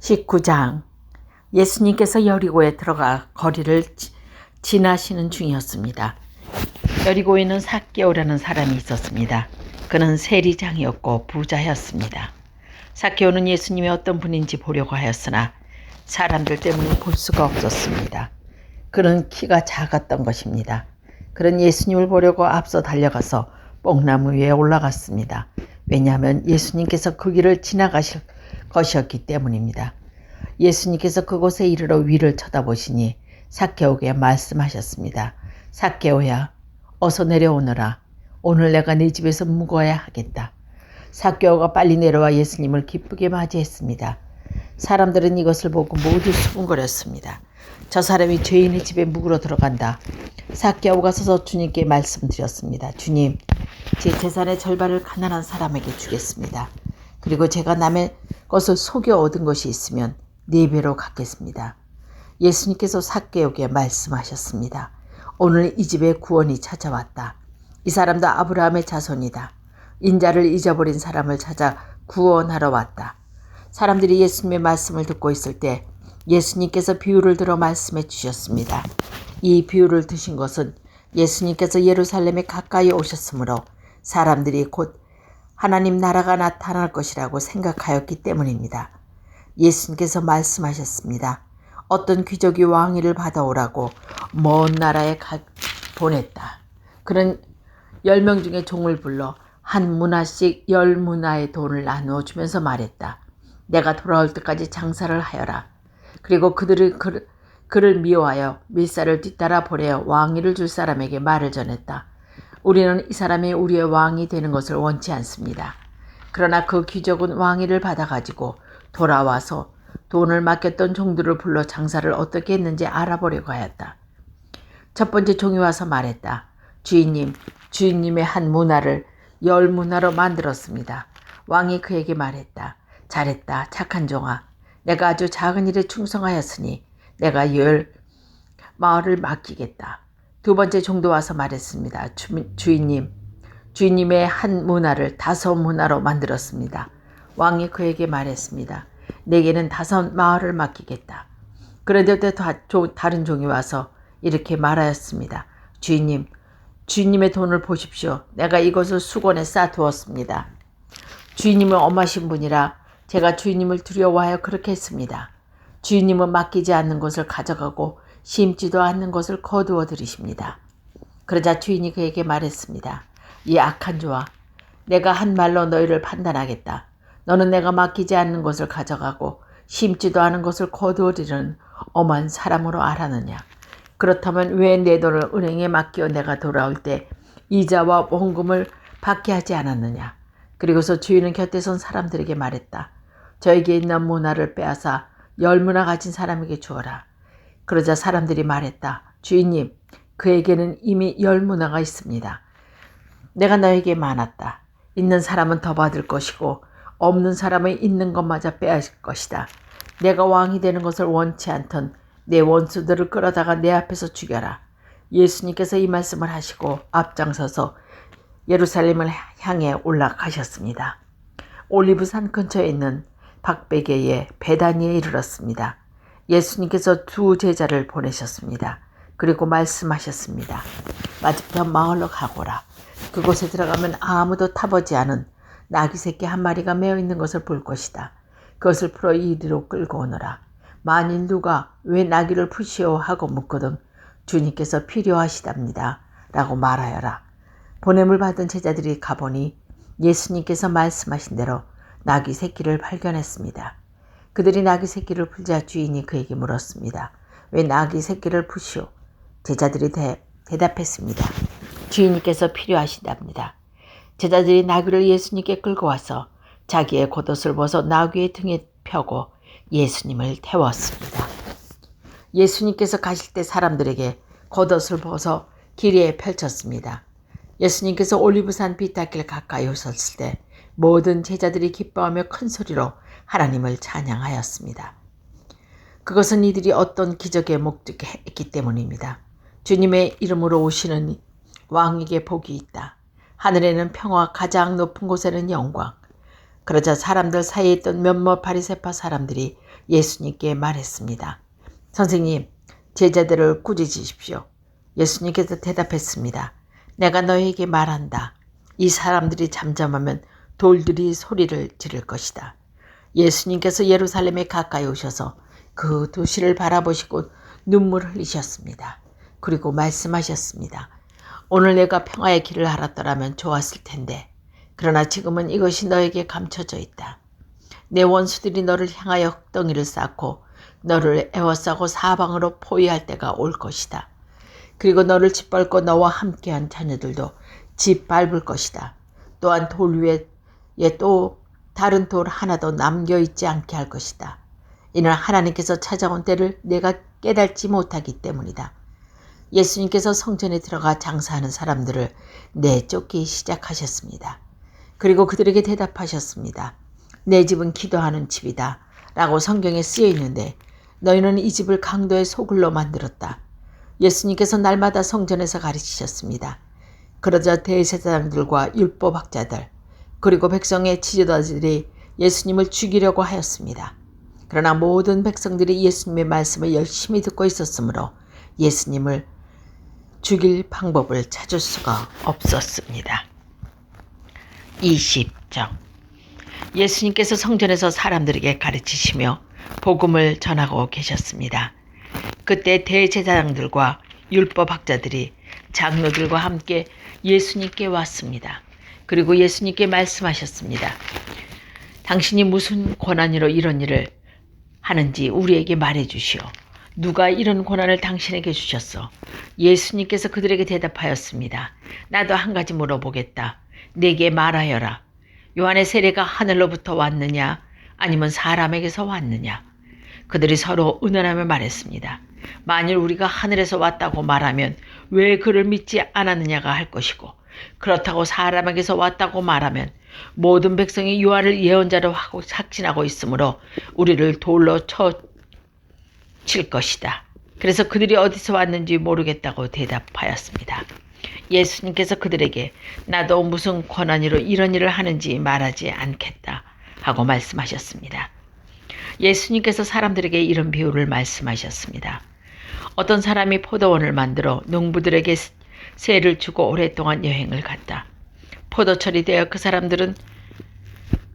19장. 예수님께서 여리고에 들어가 거리를 지나시는 중이었습니다. 여리고에는 삭개오라는 사람이 있었습니다. 그는 세리장이었고 부자였습니다. 삭개오는 예수님이 어떤 분인지 보려고 하였으나 사람들 때문에 볼 수가 없었습니다. 그는 키가 작았던 것입니다. 그는 예수님을 보려고 앞서 달려가서 뽕나무 위에 올라갔습니다. 왜냐하면 예수님께서 그 길을 지나가실 것이었기 때문입니다. 예수님께서 그곳에 이르러 위를 쳐다보시니 삭개오에게 말씀하셨습니다. 삭개오야, 어서 내려오너라. 오늘 내가 네 집에서 묵어야 하겠다. 삭개오가 빨리 내려와 예수님을 기쁘게 맞이했습니다. 사람들은 이것을 보고 모두 수군거렸습니다. 저 사람이 죄인의 집에 묵으러 들어간다. 삭개오가 서서 주님께 말씀드렸습니다. 주님, 제 재산의 절반을 가난한 사람에게 주겠습니다. 그리고 제가 남의 것을 속여 얻은 것이 있으면 4배로 갚겠습니다. 예수님께서 삭개오에게 말씀하셨습니다. 오늘 이 집에 구원이 찾아왔다. 이 사람도 아브라함의 자손이다. 인자를 잊어버린 사람을 찾아 구원하러 왔다. 사람들이 예수님의 말씀을 듣고 있을 때 예수님께서 비유를 들어 말씀해 주셨습니다. 이 비유를 드신 것은 예수님께서 예루살렘에 가까이 오셨으므로 사람들이 곧 하나님 나라가 나타날 것이라고 생각하였기 때문입니다. 예수님께서 말씀하셨습니다. 어떤 귀족이 왕위를 받아오라고 먼 나라에 보냈다. 그는 10명 중에 종을 불러 한 문화씩 10문화의 돈을 나누어 주면서 말했다. 내가 돌아올 때까지 장사를 하여라. 그리고 그를 미워하여 밀사를 뒤따라 보내어 왕위를 줄 사람에게 말을 전했다. 우리는 이 사람이 우리의 왕이 되는 것을 원치 않습니다. 그러나 그 귀족은 왕위를 받아가지고 돌아와서 돈을 맡겼던 종들을 불러 장사를 어떻게 했는지 알아보려고 하였다. 첫 번째 종이 와서 말했다. 주인님, 주인님의 한 문화를 10문화로 만들었습니다. 왕이 그에게 말했다. 잘했다, 착한 종아. 내가 아주 작은 일에 충성하였으니 내가 10 마을을 맡기겠다. 두 번째 종도 와서 말했습니다. 주인님, 주인님의 한 문화를 5문화로 만들었습니다. 왕이 그에게 말했습니다. 내게는 5 마을을 맡기겠다. 그런데 다른 종이 와서 이렇게 말하였습니다. 주인님, 주인님의 돈을 보십시오. 내가 이것을 수건에 싸두었습니다. 주인님은 엄하신 분이라 제가 주인님을 두려워하여 그렇게 했습니다. 주인님은 맡기지 않는 것을 가져가고 심지도 않는 것을 거두어 들이십니다. 그러자 주인이 그에게 말했습니다. 이 악한 종아, 내가 한 말로 너희를 판단하겠다. 너는 내가 맡기지 않는 것을 가져가고 심지도 않은 것을 거두어 들이는 엄한 사람으로 알았느냐. 그렇다면 왜 내 돈을 은행에 맡겨 내가 돌아올 때 이자와 원금을 받게 하지 않았느냐. 그리고서 주인은 곁에 선 사람들에게 말했다. 저에게 있는 문화를 빼앗아 10문화 가진 사람에게 주어라. 그러자 사람들이 말했다. 주인님, 그에게는 이미 10문화가 있습니다. 내가 너에게 많았다. 있는 사람은 더 받을 것이고 없는 사람은 있는 것마저 빼앗을 것이다. 내가 왕이 되는 것을 원치 않던 내 원수들을 끌어다가 내 앞에서 죽여라. 예수님께서 이 말씀을 하시고 앞장서서 예루살렘을 향해 올라가셨습니다. 올리브산 근처에 있는 박베게의 베다니에 이르렀습니다. 예수님께서 2 제자를 보내셨습니다. 그리고 말씀하셨습니다. 맞은편 마을로 가거라. 그곳에 들어가면 아무도 타보지 않은 나귀 새끼 한 마리가 매어 있는 것을 볼 것이다. 그것을 풀어 이리로 끌고 오너라. 만일 누가 왜 나귀를 푸시오 하고 묻거든 주님께서 필요하시답니다. 라고 말하여라. 보냄을 받은 제자들이 가보니 예수님께서 말씀하신 대로 나귀 새끼를 발견했습니다. 그들이 나귀 새끼를 풀자 주인이 그에게 물었습니다. 왜 나귀 새끼를 푸시오? 제자들이 대답했습니다. 주인님께서 필요하시답니다. 제자들이 나귀를 예수님께 끌고 와서 자기의 겉옷을 벗어 나귀의 등에 펴고 예수님을 태웠습니다. 예수님께서 가실 때 사람들에게 겉옷을 벗어 길에 펼쳤습니다. 예수님께서 올리브산 비탈길 가까이 오셨을 때 모든 제자들이 기뻐하며 큰 소리로 하나님을 찬양하였습니다. 그것은 이들이 어떤 기적에 목적했기 때문입니다. 주님의 이름으로 오시는 왕에게 복이 있다. 하늘에는 평화, 가장 높은 곳에는 영광. 그러자 사람들 사이에 있던 몇몇 바리새파 사람들이 예수님께 말했습니다. 선생님, 제자들을 꾸짖으십시오. 예수님께서 대답했습니다. 내가 너에게 말한다. 이 사람들이 잠잠하면 돌들이 소리를 지를 것이다. 예수님께서 예루살렘에 가까이 오셔서 그 도시를 바라보시고 눈물을 흘리셨습니다. 그리고 말씀하셨습니다. 오늘 내가 평화의 길을 알았더라면 좋았을 텐데 그러나 지금은 이것이 너에게 감춰져 있다. 내 원수들이 너를 향하여 흙덩이를 쌓고 너를 에워싸고 사방으로 포위할 때가 올 것이다. 그리고 너를 짓밟고 너와 함께한 자녀들도 짓밟을 것이다. 또한 돌 위에 또 다른 돌 하나도 남겨있지 않게 할 것이다. 이는 하나님께서 찾아온 때를 내가 깨닫지 못하기 때문이다. 예수님께서 성전에 들어가 장사하는 사람들을 내쫓기 시작하셨습니다. 그리고 그들에게 대답하셨습니다. 내 집은 기도하는 집이다 라고 성경에 쓰여 있는데 너희는 이 집을 강도의 소굴로 만들었다. 예수님께서 날마다 성전에서 가르치셨습니다. 그러자 대제사장들과 율법학자들 그리고 백성의 지도자들이 예수님을 죽이려고 하였습니다. 그러나 모든 백성들이 예수님의 말씀을 열심히 듣고 있었으므로 예수님을 죽일 방법을 찾을 수가 없었습니다. 20장 예수님께서 성전에서 사람들에게 가르치시며 복음을 전하고 계셨습니다. 그때 대제사장들과 율법학자들이 장로들과 함께 예수님께 왔습니다. 그리고 예수님께 말씀하셨습니다. 당신이 무슨 권한으로 이런 일을 하는지 우리에게 말해주시오. 누가 이런 권한을 당신에게 주셨어? 예수님께서 그들에게 대답하였습니다. 나도 한 가지 물어보겠다. 내게 말하여라. 요한의 세례가 하늘로부터 왔느냐 아니면 사람에게서 왔느냐? 그들이 서로 의논하며 말했습니다. 만일 우리가 하늘에서 왔다고 말하면 왜 그를 믿지 않았느냐가 할 것이고 그렇다고 사람에게서 왔다고 말하면 모든 백성이 요한을 예언자로 하고 착진하고 있으므로 우리를 돌로 칠 것이다. 그래서 그들이 어디서 왔는지 모르겠다고 대답하였습니다. 예수님께서 그들에게 나도 무슨 권한으로 이런 일을 하는지 말하지 않겠다 하고 말씀하셨습니다. 예수님께서 사람들에게 이런 비유를 말씀하셨습니다. 어떤 사람이 포도원을 만들어 농부들에게 세를 주고 오랫동안 여행을 갔다. 포도철이 되어 그 사람들은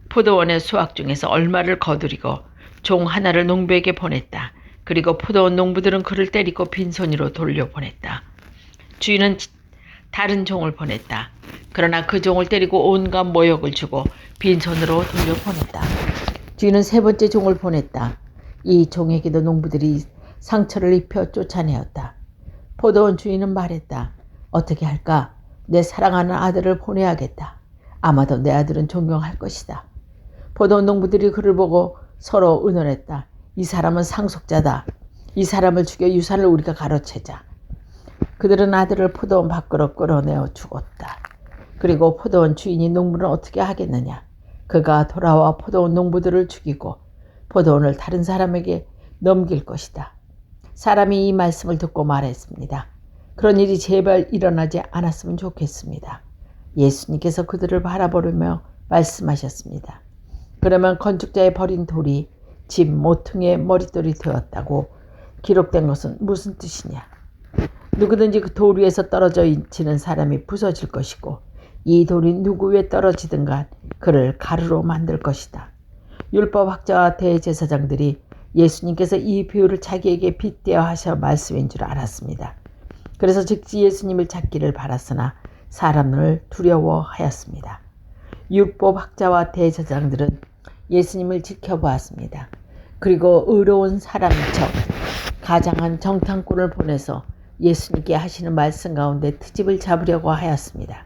포도원의 수확 중에서 얼마를 거두리고 종 하나를 농부에게 보냈다. 그리고 포도원 농부들은 그를 때리고 빈손으로 돌려보냈다. 주인은 다른 종을 보냈다. 그러나 그 종을 때리고 온갖 모욕을 주고 빈손으로 돌려보냈다. 주인은 세 번째 종을 보냈다. 이 종에게도 농부들이 상처를 입혀 쫓아내었다. 포도원 주인은 말했다. 어떻게 할까? 내 사랑하는 아들을 보내야겠다. 아마도 내 아들은 존경할 것이다. 포도원 농부들이 그를 보고 서로 의논했다. 이 사람은 상속자다. 이 사람을 죽여 유산을 우리가 가로채자. 그들은 아들을 포도원 밖으로 끌어내어 죽었다. 그리고 포도원 주인이 농부는 어떻게 하겠느냐? 그가 돌아와 포도원 농부들을 죽이고 포도원을 다른 사람에게 넘길 것이다. 사람이 이 말씀을 듣고 말했습니다. 그런 일이 제발 일어나지 않았으면 좋겠습니다. 예수님께서 그들을 바라보며 말씀하셨습니다. 그러면 건축자의 버린 돌이 집 모퉁이의 머릿돌이 되었다고 기록된 것은 무슨 뜻이냐? 누구든지 그 돌 위에서 떨어져 지는 사람이 부서질 것이고 이 돌이 누구 위에 떨어지든 간 그를 가루로 만들 것이다. 율법학자와 대제사장들이 예수님께서 이 비유를 자기에게 빗대어 하셔 말씀인 줄 알았습니다. 그래서 즉시 예수님을 찾기를 바랐으나 사람을 두려워하였습니다. 율법학자와 대제사장들은 예수님을 지켜보았습니다. 그리고 의로운 사람인 척 가장한 정탐꾼을 보내서 예수님께 하시는 말씀 가운데 트집을 잡으려고 하였습니다.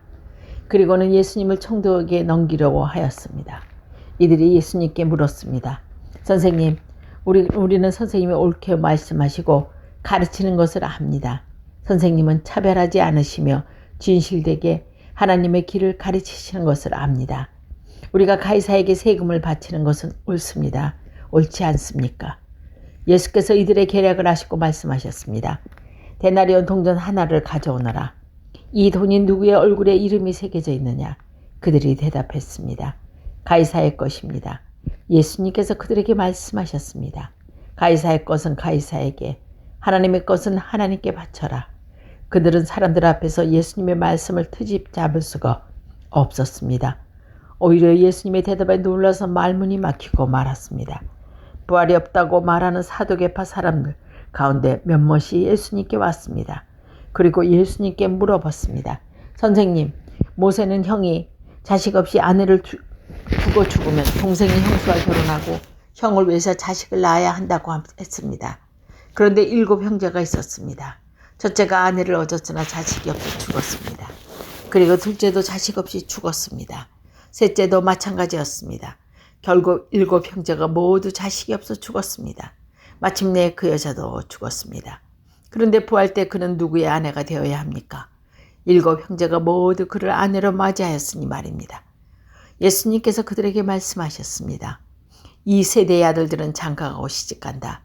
그리고는 예수님을 총독에게 넘기려고 하였습니다. 이들이 예수님께 물었습니다. 선생님, 우리는 선생님이 옳게 말씀하시고 가르치는 것을 압니다. 선생님은 차별하지 않으시며 진실되게 하나님의 길을 가르치시는 것을 압니다. 우리가 가이사에게 세금을 바치는 것은 옳습니다. 옳지 않습니까? 예수께서 이들의 계략을 아시고 말씀하셨습니다. 데나리온 동전 하나를 가져오너라. 이 돈이 누구의 얼굴에 이름이 새겨져 있느냐? 그들이 대답했습니다. 가이사의 것입니다. 예수님께서 그들에게 말씀하셨습니다. 가이사의 것은 가이사에게, 하나님의 것은 하나님께 바쳐라. 그들은 사람들 앞에서 예수님의 말씀을 트집 잡을 수가 없었습니다. 오히려 예수님의 대답에 놀라서 말문이 막히고 말았습니다. 부활이 없다고 말하는 사도계파 사람들 가운데 몇몇이 예수님께 왔습니다. 그리고 예수님께 물어봤습니다. 선생님, 모세는 형이 자식 없이 아내를 두고 죽으면 동생이 형수와 결혼하고 형을 위해서 자식을 낳아야 한다고 했습니다. 그런데 7 형제가 있었습니다. 첫째가 아내를 얻었으나 자식이 없이 죽었습니다. 그리고 둘째도 자식 없이 죽었습니다. 셋째도 마찬가지였습니다. 결국 7 형제가 모두 자식이 없어 죽었습니다. 마침내 그 여자도 죽었습니다. 그런데 부활 때 그는 누구의 아내가 되어야 합니까? 7 형제가 모두 그를 아내로 맞이하였으니 말입니다. 예수님께서 그들에게 말씀하셨습니다. 이 세대의 아들들은 장가가고 시집간다.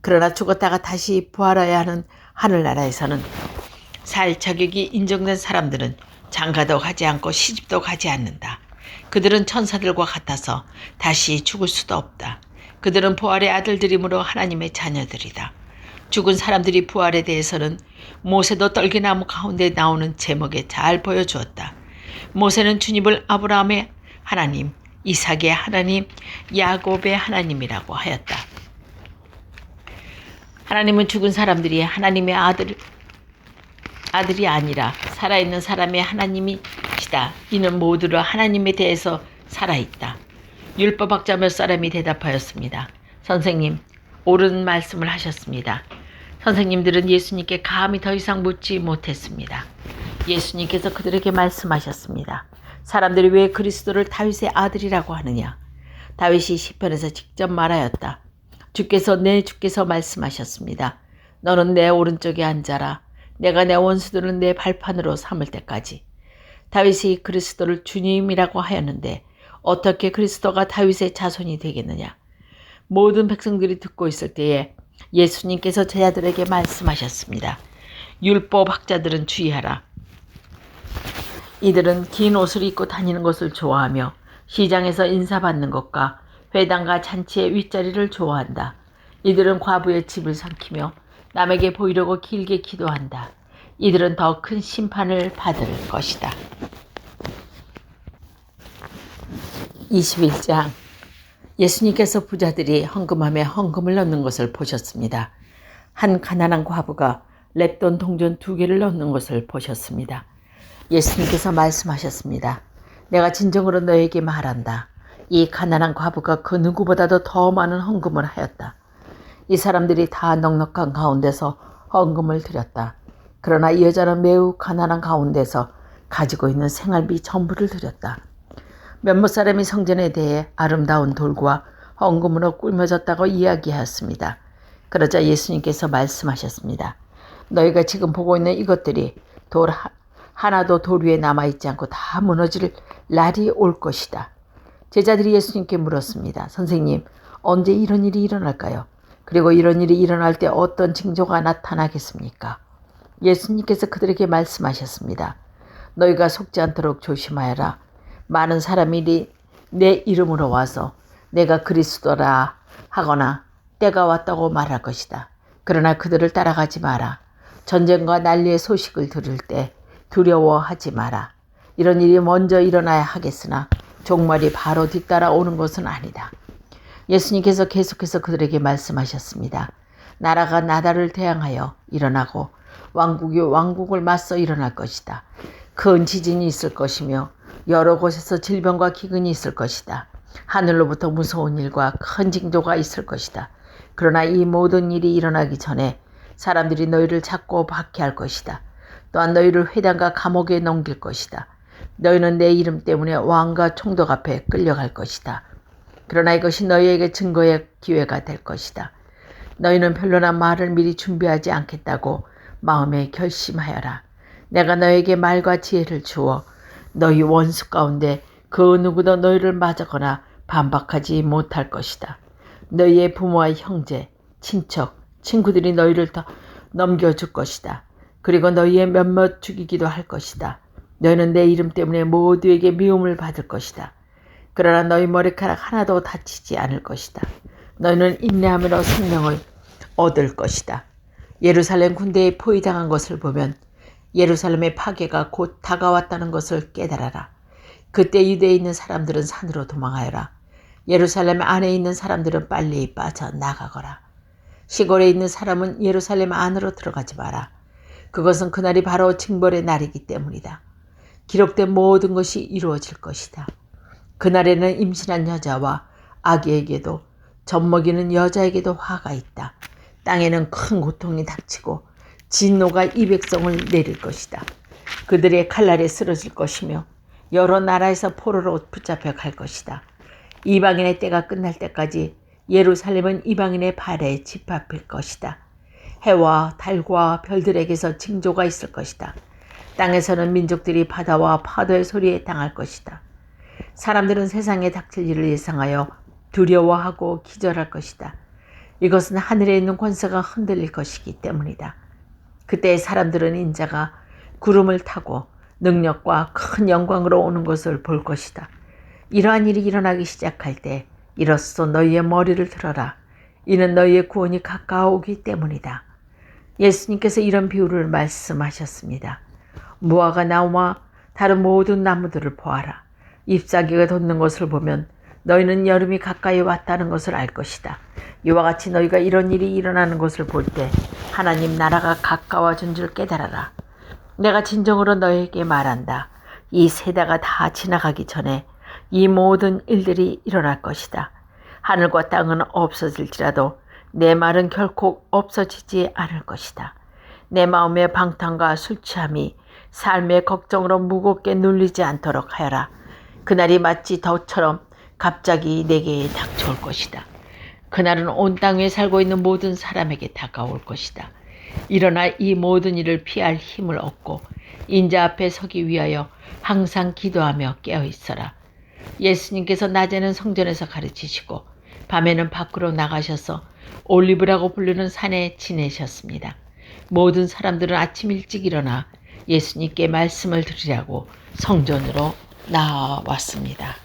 그러나 죽었다가 다시 부활해야 하는 하늘나라에서는 살 자격이 인정된 사람들은 장가도 가지 않고 시집도 가지 않는다. 그들은 천사들과 같아서 다시 죽을 수도 없다. 그들은 부활의 아들들이므로 하나님의 자녀들이다. 죽은 사람들이 부활에 대해서는 모세도 떨기나무 가운데 나오는 제목에 잘 보여주었다. 모세는 주님을 아브라함의 하나님, 이삭의 하나님, 야곱의 하나님이라고 하였다. 하나님은 죽은 사람들이 하나님의 아들이 아니라 살아있는 사람의 하나님이시다. 이는 모두를 하나님에 대해서 살아있다. 율법학자 몇 사람이 대답하였습니다. 선생님, 옳은 말씀을 하셨습니다. 선생님들은 예수님께 감히 더 이상 묻지 못했습니다. 예수님께서 그들에게 말씀하셨습니다. 사람들이 왜 그리스도를 다윗의 아들이라고 하느냐? 다윗이 시편에서 직접 말하였다. 내 주께서 말씀하셨습니다. 너는 내 오른쪽에 앉아라. 내가 내 원수들은 내 발판으로 삼을 때까지. 다윗이 그리스도를 주님이라고 하였는데 어떻게 그리스도가 다윗의 자손이 되겠느냐? 모든 백성들이 듣고 있을 때에 예수님께서 제자들에게 말씀하셨습니다. 율법학자들은 주의하라. 이들은 긴 옷을 입고 다니는 것을 좋아하며 시장에서 인사받는 것과 회당과 잔치의 윗자리를 좋아한다. 이들은 과부의 집을 삼키며 남에게 보이려고 길게 기도한다. 이들은 더 큰 심판을 받을 것이다. 21장. 예수님께서 부자들이 헌금함에 헌금을 넣는 것을 보셨습니다. 한 가난한 과부가 렙돈 동전 2개를 넣는 것을 보셨습니다. 예수님께서 말씀하셨습니다. 내가 진정으로 너에게 말한다. 이 가난한 과부가 그 누구보다도 더 많은 헌금을 하였다. 이 사람들이 다 넉넉한 가운데서 헌금을 드렸다. 그러나 이 여자는 매우 가난한 가운데서 가지고 있는 생활비 전부를 드렸다. 몇몇 사람이 성전에 대해 아름다운 돌과 헌금으로 꾸며졌다고 이야기하였습니다. 그러자 예수님께서 말씀하셨습니다. 너희가 지금 보고 있는 이것들이 돌 하나도 돌 위에 남아있지 않고 다 무너질 날이 올 것이다. 제자들이 예수님께 물었습니다. 선생님, 언제 이런 일이 일어날까요? 그리고 이런 일이 일어날 때 어떤 징조가 나타나겠습니까? 예수님께서 그들에게 말씀하셨습니다. 너희가 속지 않도록 조심하여라. 많은 사람이 내 이름으로 와서 내가 그리스도라 하거나 때가 왔다고 말할 것이다. 그러나 그들을 따라가지 마라. 전쟁과 난리의 소식을 들을 때 두려워하지 마라. 이런 일이 먼저 일어나야 하겠으나 종말이 바로 뒤따라 오는 것은 아니다. 예수님께서 계속해서 그들에게 말씀하셨습니다. 나라가 나라를 대항하여 일어나고 왕국이 왕국을 맞서 일어날 것이다. 큰 지진이 있을 것이며 여러 곳에서 질병과 기근이 있을 것이다. 하늘로부터 무서운 일과 큰 징조가 있을 것이다. 그러나 이 모든 일이 일어나기 전에 사람들이 너희를 잡고 박해할 것이다. 또한 너희를 회당과 감옥에 넘길 것이다. 너희는 내 이름 때문에 왕과 총독 앞에 끌려갈 것이다. 그러나 이것이 너희에게 증거의 기회가 될 것이다. 너희는 변론한 말을 미리 준비하지 않겠다고 마음에 결심하여라. 내가 너에게 말과 지혜를 주어 너희 원수 가운데 그 누구도 너희를 맞거나 반박하지 못할 것이다. 너희의 부모와 형제, 친척, 친구들이 너희를 더 넘겨줄 것이다. 그리고 너희의 몇몇 죽이기도 할 것이다. 너희는 내 이름 때문에 모두에게 미움을 받을 것이다. 그러나 너희 머리카락 하나도 다치지 않을 것이다. 너희는 인내함으로 생명을 얻을 것이다. 예루살렘 군대에 포위당한 것을 보면 예루살렘의 파괴가 곧 다가왔다는 것을 깨달아라. 그때 유대에 있는 사람들은 산으로 도망하여라. 예루살렘 안에 있는 사람들은 빨리 빠져나가거라. 시골에 있는 사람은 예루살렘 안으로 들어가지 마라. 그것은 그날이 바로 징벌의 날이기 때문이다. 기록된 모든 것이 이루어질 것이다. 그날에는 임신한 여자와 아기에게도 젖먹이는 여자에게도 화가 있다. 땅에는 큰 고통이 닥치고 진노가 이 백성을 내릴 것이다. 그들의 칼날에 쓰러질 것이며 여러 나라에서 포로로 붙잡혀 갈 것이다. 이방인의 때가 끝날 때까지 예루살렘은 이방인의 발에 짓밟힐 것이다. 해와 달과 별들에게서 징조가 있을 것이다. 땅에서는 민족들이 바다와 파도의 소리에 당할 것이다. 사람들은 세상에 닥칠 일을 예상하여 두려워하고 기절할 것이다. 이것은 하늘에 있는 권세가 흔들릴 것이기 때문이다. 그때 사람들은 인자가 구름을 타고 능력과 큰 영광으로 오는 것을 볼 것이다. 이러한 일이 일어나기 시작할 때 이로써 너희의 머리를 들어라. 이는 너희의 구원이 가까워오기 때문이다. 예수님께서 이런 비유를 말씀하셨습니다. 무화과 나무와 다른 모든 나무들을 보아라. 잎사귀가 돋는 것을 보면 너희는 여름이 가까이 왔다는 것을 알 것이다. 이와 같이 너희가 이런 일이 일어나는 것을 볼 때 하나님 나라가 가까워진 줄 깨달아라. 내가 진정으로 너희에게 말한다. 이 세대가 다 지나가기 전에 이 모든 일들이 일어날 것이다. 하늘과 땅은 없어질지라도 내 말은 결코 없어지지 않을 것이다. 내 마음의 방탕과 술 취함이 삶의 걱정으로 무겁게 눌리지 않도록 하여라. 그날이 마치 덫처럼 갑자기 내게 닥쳐올 것이다. 그날은 온 땅 위에 살고 있는 모든 사람에게 다가올 것이다. 일어나 이 모든 일을 피할 힘을 얻고 인자 앞에 서기 위하여 항상 기도하며 깨어 있어라. 예수님께서 낮에는 성전에서 가르치시고 밤에는 밖으로 나가셔서 올리브라고 부르는 산에 지내셨습니다. 모든 사람들은 아침 일찍 일어나 예수님께 말씀을 드리라고 성전으로 나왔습니다.